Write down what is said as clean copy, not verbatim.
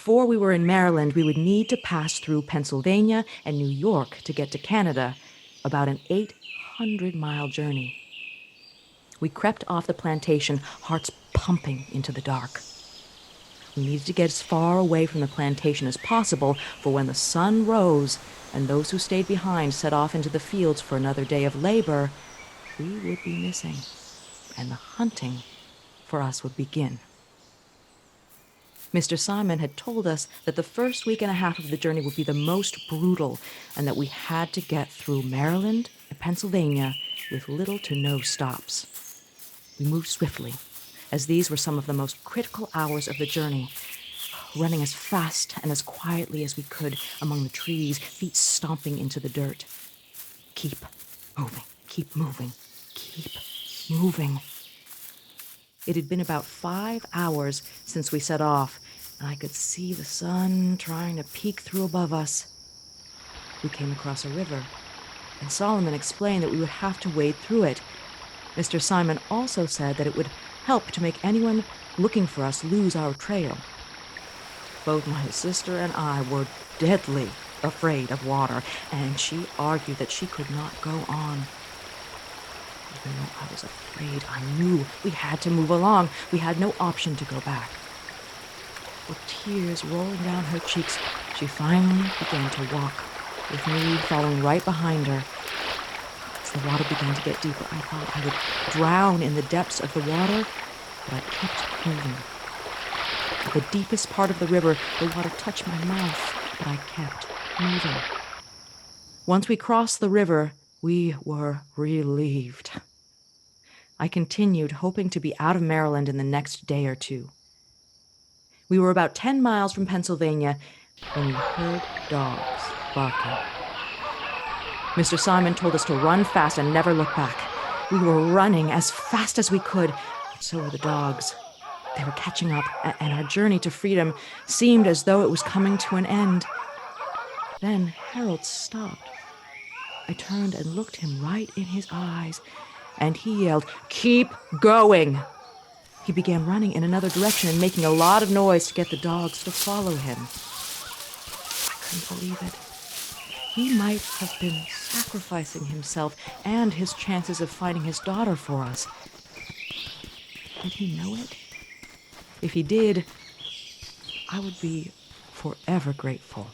before we were in Maryland, we would need to pass through Pennsylvania and New York to get to Canada, about an 800-mile journey. We crept off the plantation, hearts pumping into the dark. We needed to get as far away from the plantation as possible, for when the sun rose and those who stayed behind set off into the fields for another day of labor, we would be missing, and the hunting for us would begin. Mr. Simon had told us that the first week and a half of the journey would be the most brutal, and that we had to get through Maryland and Pennsylvania with little to no stops. We moved swiftly, as these were some of the most critical hours of the journey, running as fast and as quietly as we could among the trees, feet stomping into the dirt. Keep moving, keep moving, keep moving. It had been about 5 hours since we set off, and I could see the sun trying to peek through above us. We came across a river, and Solomon explained that we would have to wade through it. Mr. Simon also said that it would help to make anyone looking for us lose our trail. Both my sister and I were deadly afraid of water, and she argued that she could not go on. Even though I was afraid, I knew we had to move along. We had no option to go back. With tears rolling down her cheeks, she finally began to walk, with me following right behind her. As the water began to get deeper, I thought I would drown in the depths of the water, but I kept moving. At the deepest part of the river, the water touched my mouth, but I kept moving. Once we crossed the river, we were relieved. I continued, hoping to be out of Maryland in the next day or two. We were about 10 miles from Pennsylvania when we heard dogs barking. Mr. Simon told us to run fast and never look back. We were running as fast as we could, but so were the dogs. They were catching up, and our journey to freedom seemed as though it was coming to an end. Then Harold stopped. I turned and looked him right in his eyes, and he yelled, "Keep going!" He began running in another direction and making a lot of noise to get the dogs to follow him. I couldn't believe it. He might have been sacrificing himself and his chances of finding his daughter for us. Did he know it? If he did, I would be forever grateful.